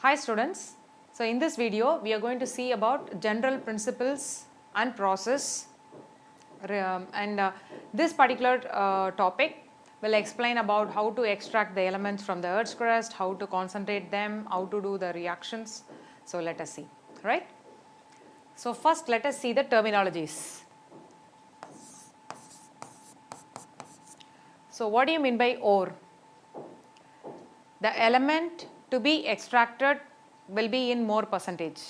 Hi students, so in this video we are going to see about general principles and process and this particular topic will explain about how to extract the elements from the earth's crust, how to concentrate them, how to do the reactions. So let us see, right? So first let us see the terminologies. So what do you mean by ore? The element to be extracted will be in more percentage,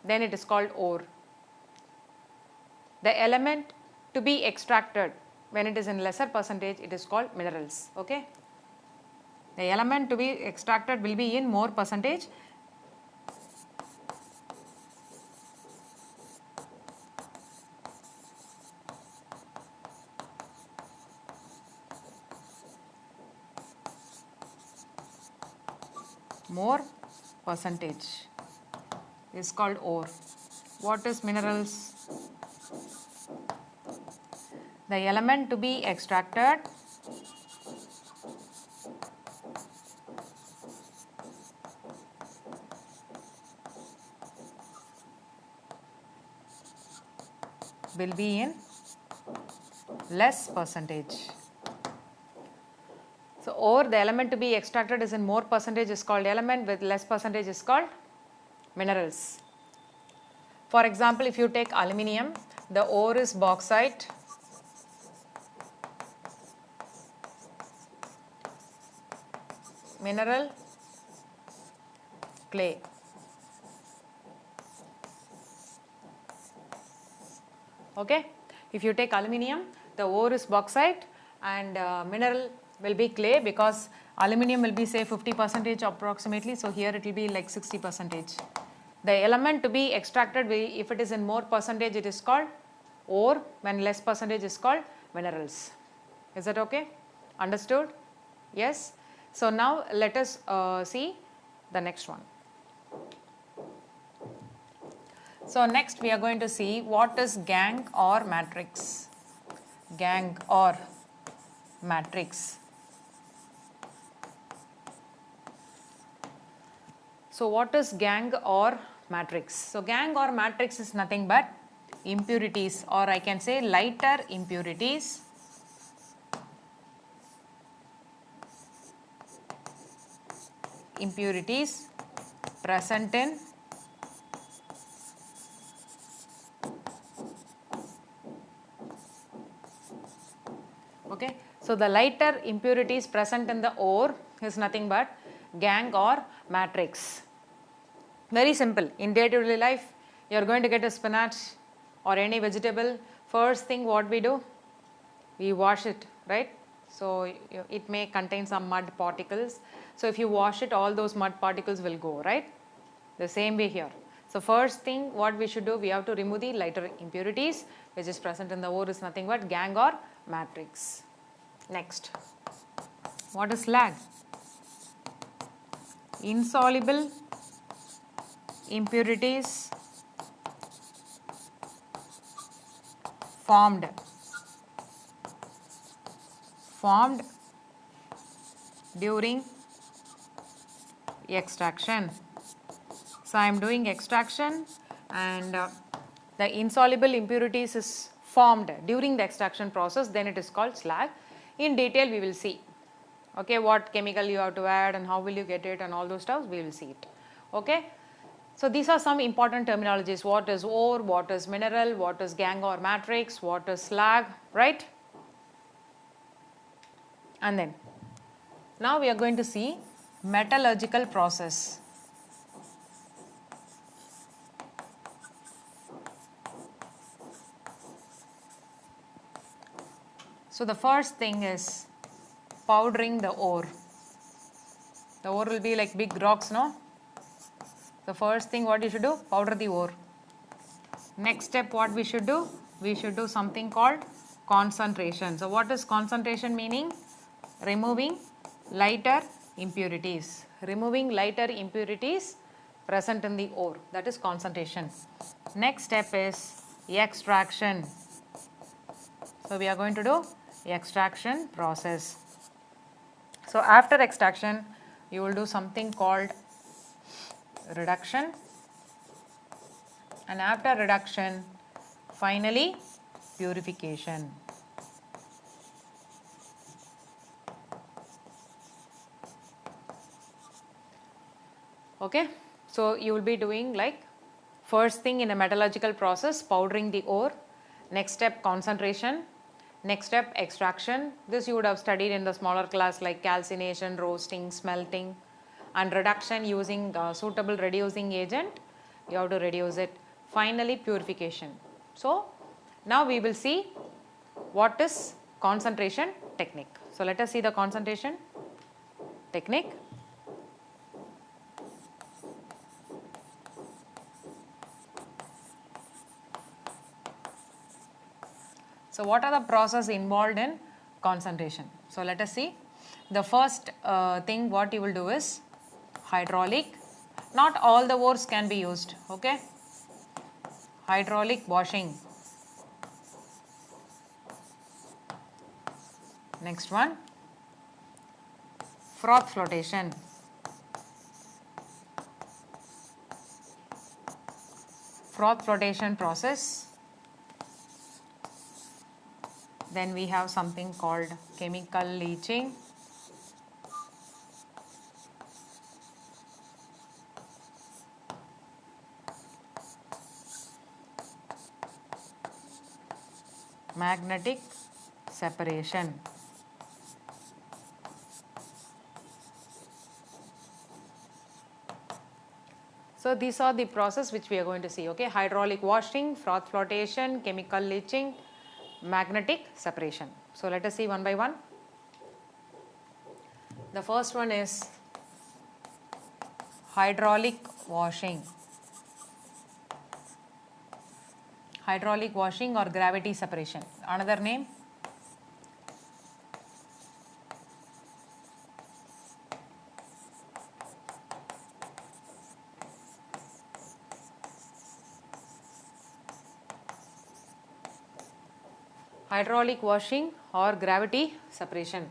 then it is called ore. The element to be extracted when it is in lesser percentage, it is called minerals. Okay, the element to be extracted will be in more percentage. More percentage is called ore. What is minerals? The element to be extracted will be in less percentage. So ore, the element to be extracted is in more percentage is called element, with less percentage is called minerals. For example, if you take aluminium, the ore is bauxite, mineral clay. Okay, if you take aluminium, the ore is bauxite and mineral will be clay, because aluminium will be say 50% approximately, so here it will be like 60%. The element to be extracted, if it is in more percentage, it is called ore, when less percentage is called minerals. Is that okay? Understood? Yes. So now let us see the next one. So next we are going to see what is gang or matrix. Gang or matrix. So what is gang or matrix? So gang or matrix is nothing but impurities, or I can say lighter impurities present in so the lighter impurities present in the ore is nothing but gang or matrix. Very simple. In day-to-day life, you are going to get a spinach or any vegetable. First thing what we do, we wash it, right? So it may contain some mud particles. So if you wash it, all those mud particles will go, right? The same way here. So first thing what we should do, we have to remove the lighter impurities which is present in the ore is nothing but gang or matrix. Next, what is slag? Insoluble impurities formed during extraction. So I am doing extraction and the insoluble impurities is formed during the extraction process, then it is called slag. In detail we will see, okay, what chemical you have to add and how will you get it and all those stuff, we will see it. Okay, so these are some important terminologies. What is ore, what is mineral, what is gang or matrix, what is slag, right? And then now we are going to see metallurgical process. So the first thing is powdering the ore. The ore will be like big rocks, no? The first thing what you should do, powder the ore. Next step what we should do? We should do something called concentration. So what is concentration meaning? Removing lighter impurities. Removing lighter impurities present in the ore. That is concentration. Next step is extraction. So we are going to do extraction process. So after extraction, you will do something called reduction, and after reduction, finally purification. Okay, so you will be doing like first thing in a metallurgical process, powdering the ore, next step concentration, next step extraction. This you would have studied in the smaller class like calcination, roasting, smelting, and reduction using suitable reducing agent. You have to reduce it. Finally purification. So now we will see what is concentration technique. So let us see the concentration technique. So what are the process involved in concentration? So let us see. The first thing what you will do is hydraulic. Not all the ores can be used, okay? Hydraulic washing. Next one, froth flotation. Froth flotation process. Then we have something called chemical leaching. Magnetic separation. So these are the process which we are going to see, okay? Hydraulic washing, froth flotation, chemical leaching, magnetic separation. So let us see one by one. The first one is hydraulic washing. Hydraulic washing or gravity separation. Another name? Hydraulic washing or gravity separation.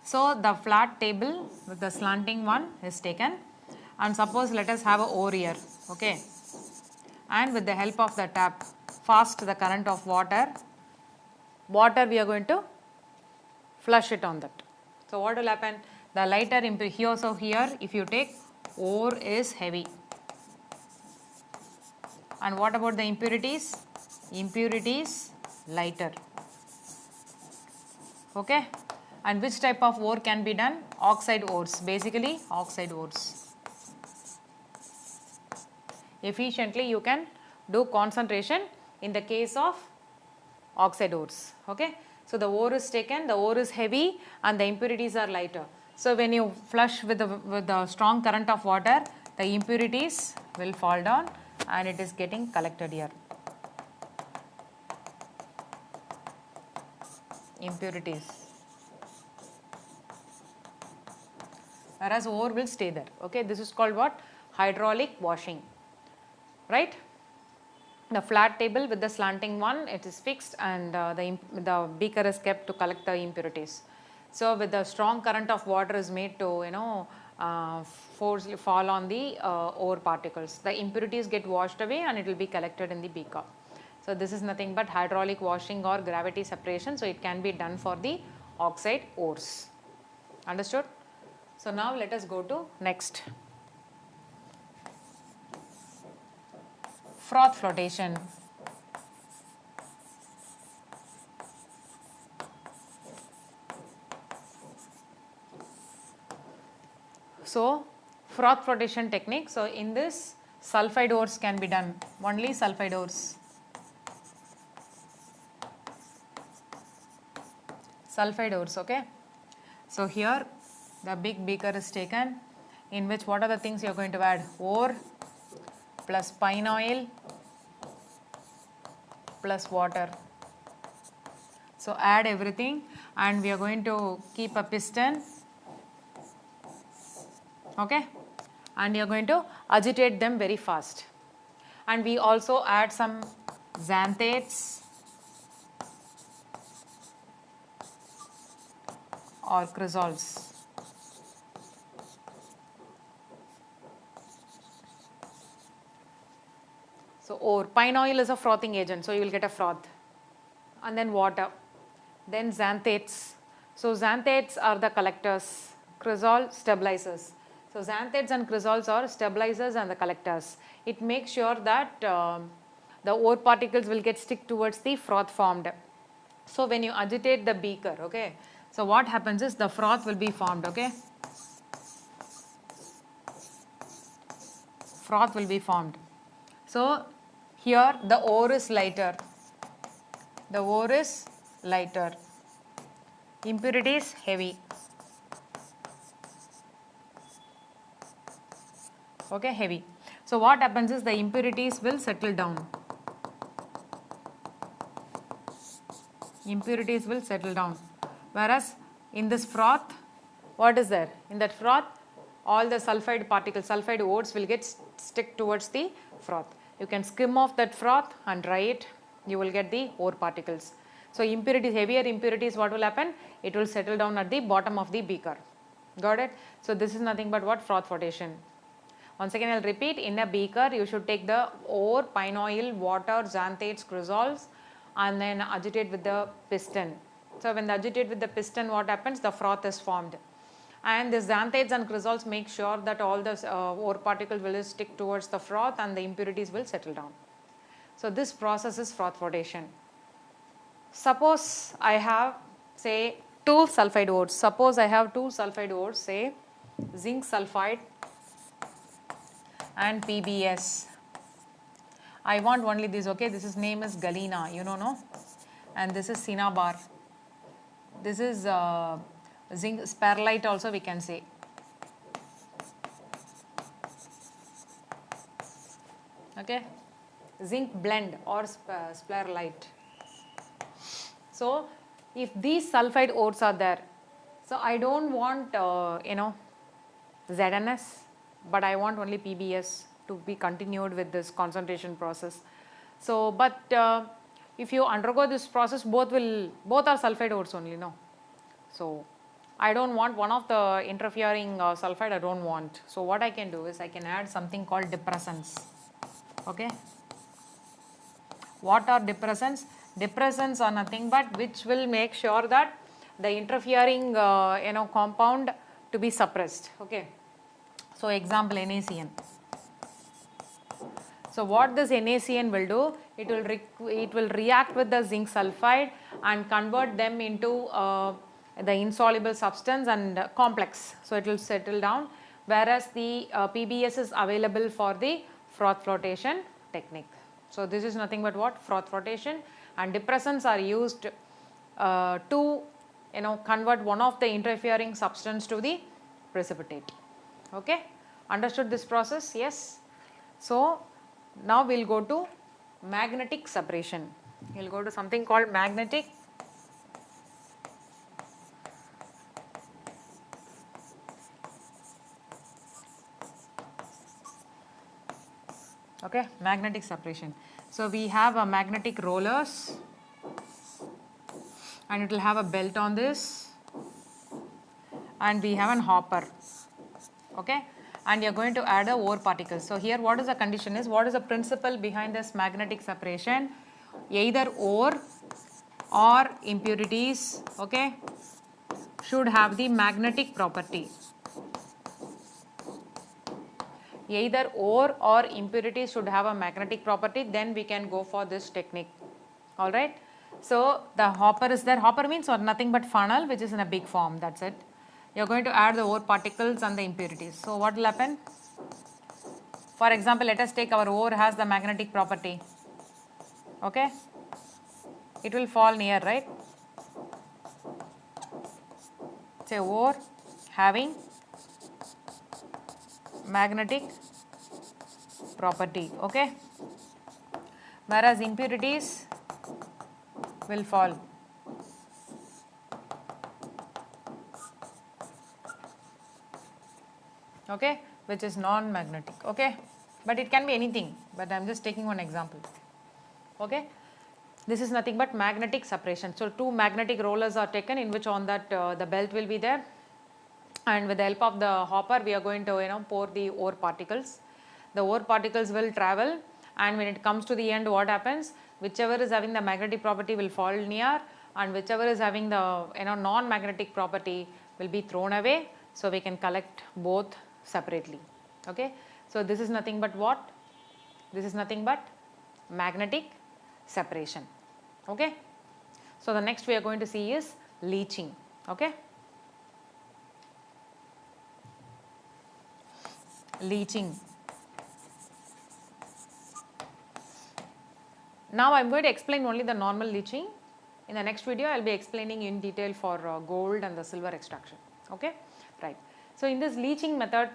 So the flat table with the slanting one is taken, and suppose let us have a ore here, okay, and with the help of the tap fast the current of water we are going to flush it on that. So what will happen? The lighter here, so here if you take ore is heavy, and what about the impurities? Impurities lighter, okay. And which type of ore can be done? Oxide ores, basically oxide ores. Efficiently you can do concentration in the case of oxide ores, okay. So the ore is taken, the ore is heavy and the impurities are lighter. So when you flush with the strong current of water, the impurities will fall down and it is getting collected here. Impurities. Whereas ore will stay there, okay. This is called what? Hydraulic washing, right? The flat table with the slanting one, it is fixed, and the beaker is kept to collect the impurities. So with the strong current of water is made to forcefully fall on the ore particles. The impurities get washed away and it will be collected in the beaker. So this is nothing but hydraulic washing or gravity separation. So it can be done for the oxide ores. Understood? So now let us go to next. Froth flotation. So froth flotation technique. So in this sulfide ores can be done, only sulfide ores. Sulfide ores, okay. So here the big beaker is taken, in which what are the things you are going to add? Ore plus pine oil plus water. So add everything and we are going to keep a piston, okay, and you are going to agitate them very fast. And we also add some xanthates or chrysols. ore. Pine oil is a frothing agent, so you will get a froth. And then water. Then xanthates. So xanthates are the collectors, chrysol stabilizers. So xanthates and chrysols are stabilizers and the collectors. It makes sure that the ore particles will get stick towards the froth formed. So when you agitate the beaker, okay, so what happens is the froth will be formed, okay. Froth will be formed. So here the ore is lighter. The ore is lighter. Impurities heavy. Okay, heavy. So what happens is the impurities will settle down. Impurities will settle down. Whereas in this froth, what is there? In that froth, all the sulfide particles, sulfide ores will get stick towards the froth. You can skim off that froth and dry it. You will get the ore particles. So impurities, heavier impurities, what will happen? It will settle down at the bottom of the beaker. Got it? So this is nothing but what? Froth flotation. Once again I will repeat, in a beaker you should take the ore, pine oil, water, xanthates, chrysols and then agitate with the piston. So when they agitate with the piston, what happens? The froth is formed. And the xanthates and chrysols make sure that all the ore particles will stick towards the froth and the impurities will settle down. So this process is froth flotation. Suppose I have say 2 sulfide ores. Suppose I have 2 sulfide ores, say zinc sulfide and PBS. I want only this, okay. This is name is galena, you know, no? And this is cinnabar. This is zinc sperlite also we can say. Okay. Zinc blend or sperlite. So if these sulfide ores are there, so I don't want ZNS, but I want only PBS to be continued with this concentration process. So but if you undergo this process, both are sulfide ores only, no. So I don't want one of the interfering sulfide, I don't want. So what I can do is I can add something called depressants. Okay. What are depressants? Depressants are nothing but which will make sure that the interfering compound to be suppressed. Okay. So example NaCN. So what this NaCN will do? It will react with the zinc sulfide and convert them into the insoluble substance and complex. So it will settle down, whereas the PBS is available for the froth flotation technique. So this is nothing but what? Froth flotation, and depressants are used to convert one of the interfering substance to the precipitate. Okay, understood this process? Yes. So now we will go to magnetic separation. We will go to something called magnetic magnetic separation. So we have a magnetic rollers and it will have a belt on this, and we have an hopper, okay, and you are going to add a ore particles. So here what is the condition is, what is the principle behind this magnetic separation? Either ore or impurities, okay, should have the magnetic property. Either ore or impurities should have a magnetic property, then we can go for this technique. Alright. So the hopper is there. Hopper means or nothing but funnel which is in a big form, that's it. You are going to add the ore particles and the impurities. So what will happen? For example, let us take our ore has the magnetic property. Okay. It will fall near, right? Say ore having magnetic property, okay, whereas impurities will fall. Okay, which is non-magnetic, okay, but it can be anything, but I am just taking one example. Okay, this is nothing but magnetic separation. So 2 magnetic rollers are taken, in which on that the belt will be there, and with the help of the hopper we are going to pour the ore particles. The ore particles will travel and when it comes to the end, what happens? Whichever is having the magnetic property will fall near, and whichever is having the non-magnetic property will be thrown away. So we can collect both separately. Okay. So this is nothing but what? This is nothing but magnetic separation. Okay. So the next we are going to see is leaching. Okay. Leaching. Now I am going to explain only the normal leaching. In the next video I will be explaining in detail for gold and the silver extraction. Okay, right. So in this leaching method,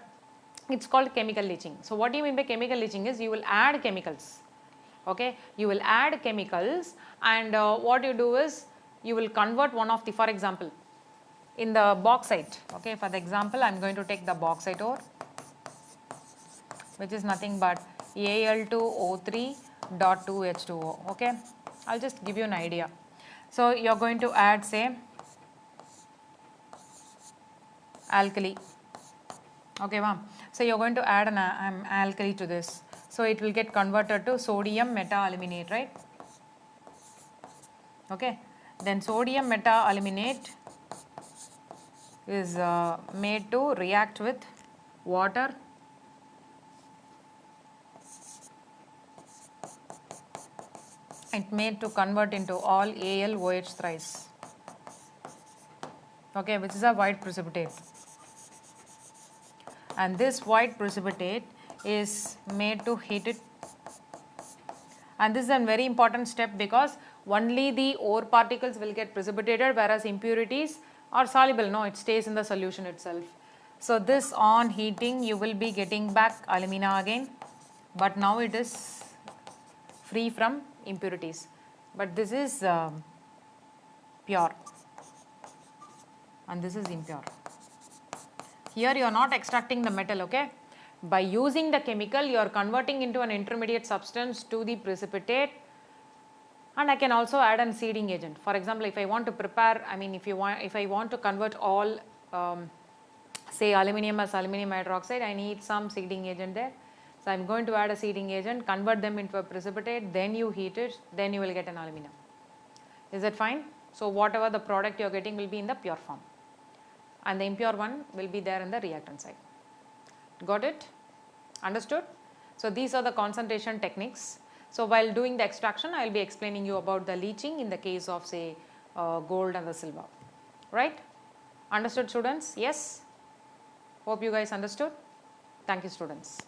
it's called chemical leaching. So what do you mean by chemical leaching is you will add chemicals. Okay, you will add chemicals, and what you do is you will convert one of the, for example, in the bauxite. Okay, for the example I am going to take the bauxite ore, which is nothing but Al2O3.2H2O. Okay, I'll just give you an idea. So you're going to add, say, alkali. Okay, ma'am. So you're going to add an alkali to this. So it will get converted to sodium metaaluminate, right? Okay. Then sodium metaaluminate is made to react with water. It made to convert into all AlOH thrice. Okay, which is a white precipitate. And this white precipitate is made to heat it. And this is a very important step because only the ore particles will get precipitated, whereas impurities are soluble. No, it stays in the solution itself. So this on heating you will be getting back alumina again, but now it is free from impurities, but this is pure and this is impure. Here you are not extracting the metal. Okay, by using the chemical you are converting into an intermediate substance to the precipitate, and I can also add an seeding agent. For example, if I want to prepare, if I want to convert all say aluminum as aluminum hydroxide, I need some seeding agent there. So I am going to add a seeding agent, convert them into a precipitate, then you heat it, then you will get an aluminum. Is that fine? So whatever the product you are getting will be in the pure form, and the impure one will be there in the reactant side. Got it? Understood? So these are the concentration techniques. So while doing the extraction, I will be explaining you about the leaching in the case of, say, gold and the silver. Right? Understood, students? Yes? Hope you guys understood. Thank you, students.